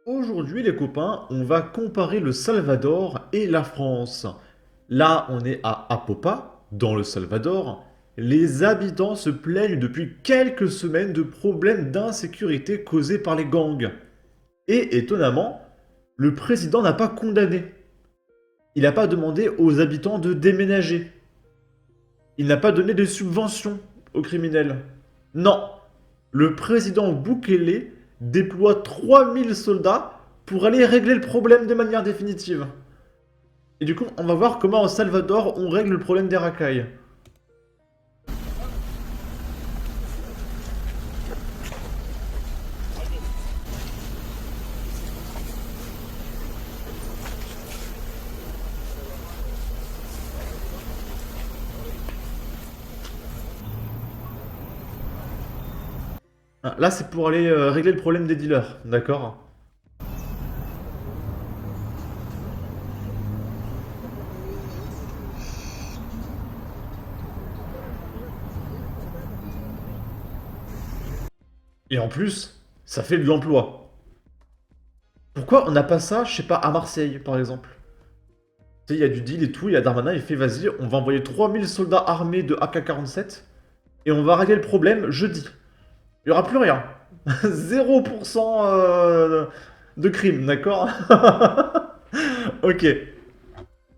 Aujourd'hui, les copains, on va comparer le Salvador et la France. Là, on est à Apopa, dans le Salvador. Les habitants se plaignent depuis quelques semaines de problèmes d'insécurité causés par les gangs. Et étonnamment, le président n'a pas condamné. Il n'a pas demandé aux habitants de déménager. Il n'a pas donné de subventions aux criminels. Non, le président Bukele déploie 3000 soldats pour aller régler le problème de manière définitive. Et du coup, on va voir comment au Salvador on règle le problème des racailles. Ah, là, c'est pour aller régler le problème des dealers, d'accord? Et en plus, ça fait de l'emploi. Pourquoi on n'a pas ça, je sais pas, à Marseille, par exemple? Tu sais, il y a du deal et tout, il y a Darmanin, il fait vas-y, on va envoyer 3000 soldats armés de AK-47 et on va régler le problème jeudi. Il n'y aura plus rien. 0% de crime, d'accord? Ok. Et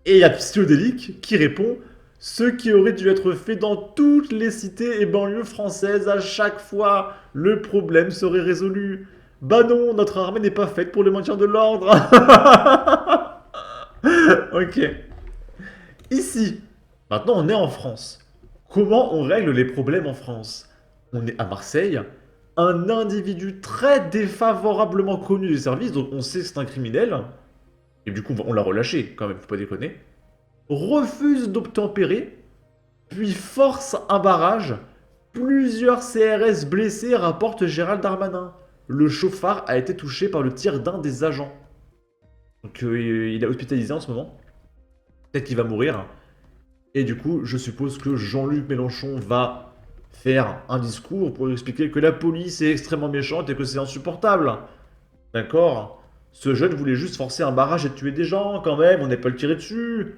il y a Psychodélique qui répond ce qui aurait dû être fait dans toutes les cités et banlieues françaises à chaque fois, le problème serait résolu. Bah non, notre armée n'est pas faite pour le maintien de l'ordre. Ok. Ici, maintenant on est en France. Comment on règle les problèmes en France? On est à Marseille. Un individu très défavorablement connu des services, donc on sait que c'est un criminel, et du coup on l'a relâché quand même, faut pas déconner, refuse d'obtempérer, puis force un barrage. Plusieurs CRS blessés, rapporte Gérald Darmanin. Le chauffard a été touché par le tir d'un des agents. Donc il est hospitalisé en ce moment. Peut-être qu'il va mourir. Et du coup, je suppose que Jean-Luc Mélenchon va faire un discours pour expliquer que la police est extrêmement méchante et que c'est insupportable. D'accord? Ce jeune voulait juste forcer un barrage et tuer des gens quand même, on n'est pas le tirer dessus.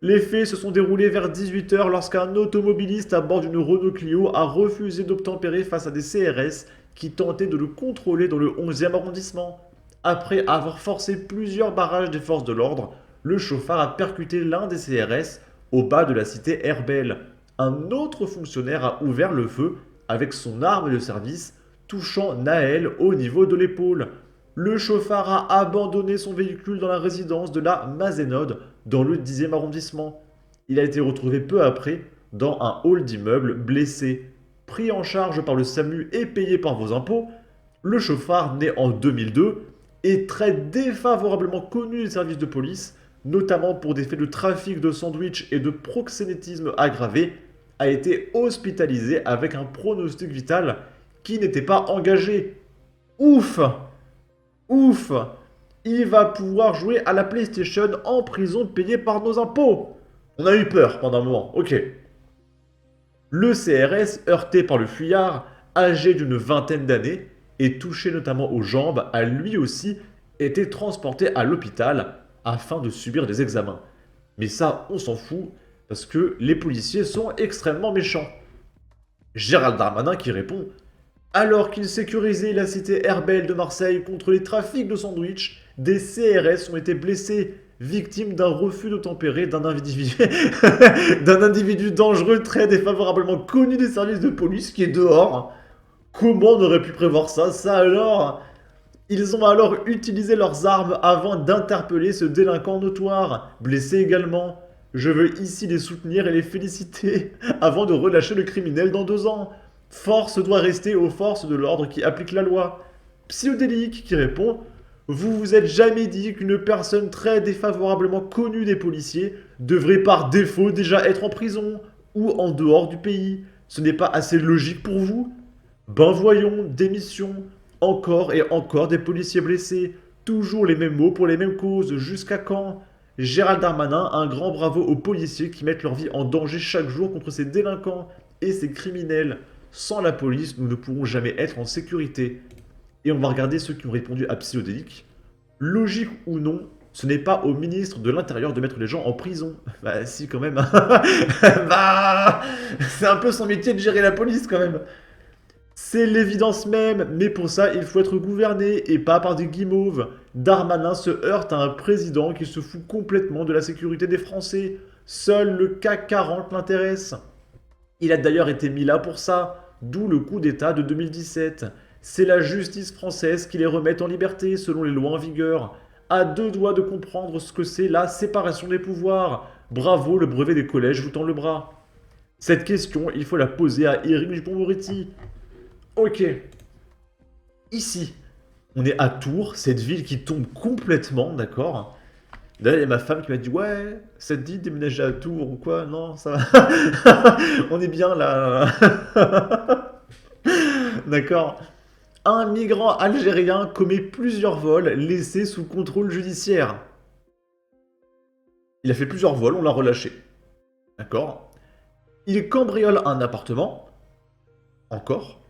Les faits se sont déroulés vers 18 h lorsqu'un automobiliste à bord d'une Renault Clio a refusé d'obtempérer face à des CRS qui tentaient de le contrôler dans le 11e arrondissement. Après avoir forcé plusieurs barrages des forces de l'ordre, le chauffard a percuté l'un des CRS au bas de la cité Herbel. Un autre fonctionnaire a ouvert le feu avec son arme de service, touchant Naël au niveau de l'épaule. Le chauffard a abandonné son véhicule dans la résidence de la Mazénode, dans le 10e arrondissement. Il a été retrouvé peu après dans un hall d'immeuble blessé. Pris en charge par le SAMU et payé par vos impôts, le chauffard, né en 2002, est très défavorablement connu des services de police, notamment pour des faits de trafic de sandwich et de proxénétisme aggravé, a été hospitalisé avec un pronostic vital qui n'était pas engagé. Ouf! Ouf! Il va pouvoir jouer à la PlayStation en prison payée par nos impôts. On a eu peur pendant un moment, ok. Le CRS, heurté par le fuyard, âgé d'une vingtaine d'années et touché notamment aux jambes, a lui aussi été transporté à l'hôpital afin de subir des examens. Mais ça, on s'en fout, parce que les policiers sont extrêmement méchants. Gérald Darmanin qui répond alors qu'il sécurisait la cité Herbel de Marseille contre les trafics de sandwich, des CRS ont été blessés, victimes d'un refus d'obtempérer d'un individu, d'un individu dangereux très défavorablement connu des services de police qui est dehors. Comment on aurait pu prévoir ça? Ça alors? Ils ont alors utilisé leurs armes avant d'interpeller ce délinquant notoire, blessé également. Je veux ici les soutenir et les féliciter avant de relâcher le criminel dans 2 ans. Force doit rester aux forces de l'ordre qui appliquent la loi. Psychodélique qui répond vous vous êtes jamais dit qu'une personne très défavorablement connue des policiers devrait par défaut déjà être en prison ou en dehors du pays. Ce n'est pas assez logique pour vous? Ben voyons, démission. Encore et encore des policiers blessés. Toujours les mêmes mots pour les mêmes causes. Jusqu'à quand? Gérald Darmanin, un grand bravo aux policiers qui mettent leur vie en danger chaque jour contre ces délinquants et ces criminels. Sans la police, nous ne pourrons jamais être en sécurité. Et on va regarder ceux qui ont répondu à psychodélique. Logique ou non, ce n'est pas au ministre de l'Intérieur de mettre les gens en prison. Bah si quand même. Bah c'est un peu son métier de gérer la police quand même. C'est l'évidence même, mais pour ça, il faut être gouverné et pas par des guimauves. Darmanin se heurte à un président qui se fout complètement de la sécurité des Français. Seul le CAC 40 l'intéresse. Il a d'ailleurs été mis là pour ça, d'où le coup d'État de 2017. C'est la justice française qui les remet en liberté selon les lois en vigueur. À deux doigts de comprendre ce que c'est la séparation des pouvoirs. Bravo, le brevet des collèges vous tend le bras. Cette question, il faut la poser à Éric Dupond-Moretti. Ok. Ici, on est à Tours, cette ville qui tombe complètement, d'accord. D'ailleurs, il y a ma femme qui m'a dit ouais, ça te dit de déménager à Tours ou quoi? Non, ça va. On est bien là. D'accord. Un migrant algérien commet plusieurs vols laissés sous contrôle judiciaire. Il a fait plusieurs vols, on l'a relâché. D'accord. Il cambriole un appartement. Encore.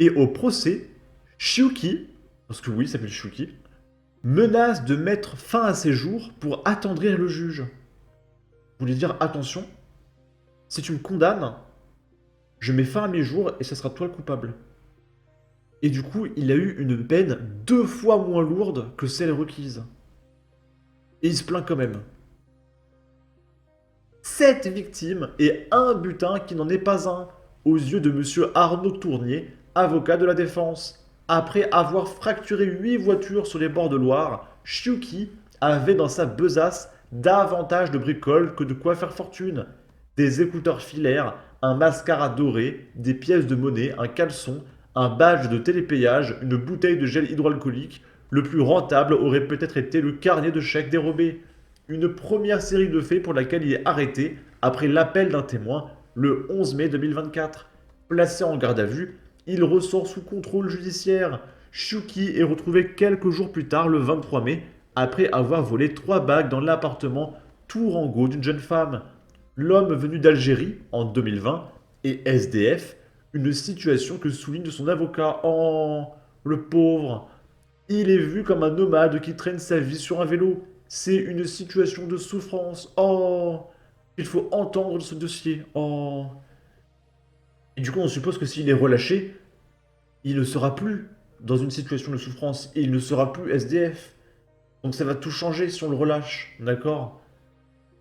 Et au procès, Chouki, parce que oui, il s'appelle Chouki, menace de mettre fin à ses jours pour attendrir le juge. Vous voulez dire, attention, si tu me condamnes, je mets fin à mes jours et ce sera toi le coupable. Et du coup, il a eu une peine 2 fois moins lourde que celle requise. Et il se plaint quand même. 7 victimes et un butin qui n'en est pas un, aux yeux de monsieur Arnaud Tournier, avocat de la défense. Après avoir fracturé 8 voitures sur les bords de Loire, Chouki avait dans sa besace davantage de bricoles que de quoi faire fortune. Des écouteurs filaires, un mascara doré, des pièces de monnaie, un caleçon, un badge de télépayage, une bouteille de gel hydroalcoolique. Le plus rentable aurait peut-être été le carnet de chèques dérobé. Une première série de faits pour laquelle il est arrêté après l'appel d'un témoin le 11 mai 2024. Placé en garde à vue, il ressort sous contrôle judiciaire. Chouki est retrouvé quelques jours plus tard, le 23 mai, après avoir volé 3 bagues dans l'appartement Tourangeau d'une jeune femme. L'homme venu d'Algérie en 2020 est SDF, une situation que souligne son avocat. Oh, le pauvre. Il est vu comme un nomade qui traîne sa vie sur un vélo. C'est une situation de souffrance. Oh, il faut entendre ce dossier. Oh. Et du coup, on suppose que s'il est relâché, il ne sera plus dans une situation de souffrance et il ne sera plus SDF. Donc ça va tout changer si on le relâche, d'accord?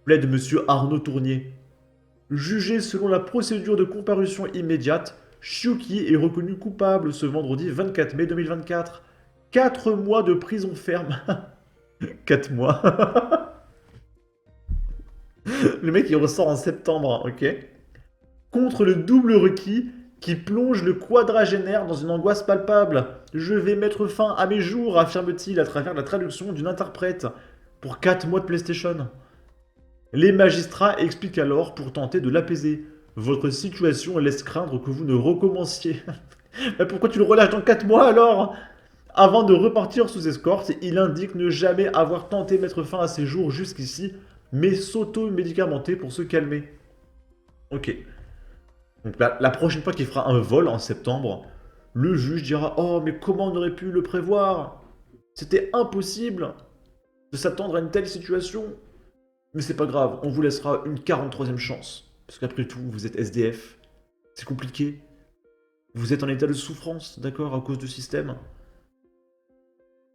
Plaide monsieur Arnaud Tournier. Jugé selon la procédure de comparution immédiate, Chouki est reconnu coupable ce vendredi 24 mai 2024. 4 mois de prison ferme. 4 mois. Le mec il ressort en septembre, ok? Contre le double requis qui plonge le quadragénaire dans une angoisse palpable. Je vais mettre fin à mes jours, affirme-t-il à travers la traduction d'une interprète. Pour 4 mois de PlayStation. Les magistrats expliquent alors pour tenter de l'apaiser. Votre situation laisse craindre que vous ne recommenciez. Mais pourquoi tu le relâches dans 4 mois alors? Avant de repartir sous escorte, il indique ne jamais avoir tenté de mettre fin à ses jours jusqu'ici, mais s'auto-médicamenter pour se calmer. Ok. Donc la prochaine fois qu'il fera un vol en septembre, le juge dira « Oh, mais comment on aurait pu le prévoir? C'était impossible de s'attendre à une telle situation. Mais c'est pas grave, on vous laissera une 43e chance. Parce qu'après tout, vous êtes SDF. C'est compliqué. Vous êtes en état de souffrance, d'accord, à cause du système. »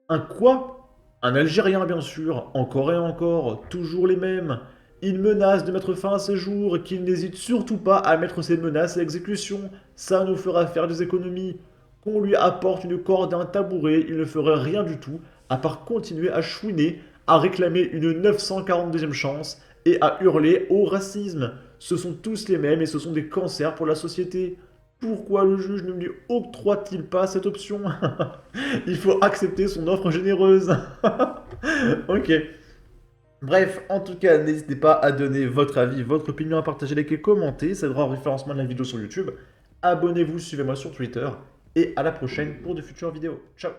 Un quoi? Un Algérien, bien sûr, encore et encore, toujours les mêmes. Il menace de mettre fin à ses jours et qu'il n'hésite surtout pas à mettre ses menaces à exécution. Ça nous fera faire des économies. Qu'on lui apporte une corde et un tabouret, il ne ferait rien du tout, à part continuer à chouiner, à réclamer une 942e chance et à hurler au racisme. Ce sont tous les mêmes et ce sont des cancers pour la société. Pourquoi le juge ne lui octroie-t-il pas cette option? Il faut accepter son offre généreuse. Ok. Bref, en tout cas, n'hésitez pas à donner votre avis, votre opinion, à partager, liker, commenter. Ça aidera au référencement de la vidéo sur YouTube. Abonnez-vous, suivez-moi sur Twitter. Et à la prochaine pour de futures vidéos. Ciao!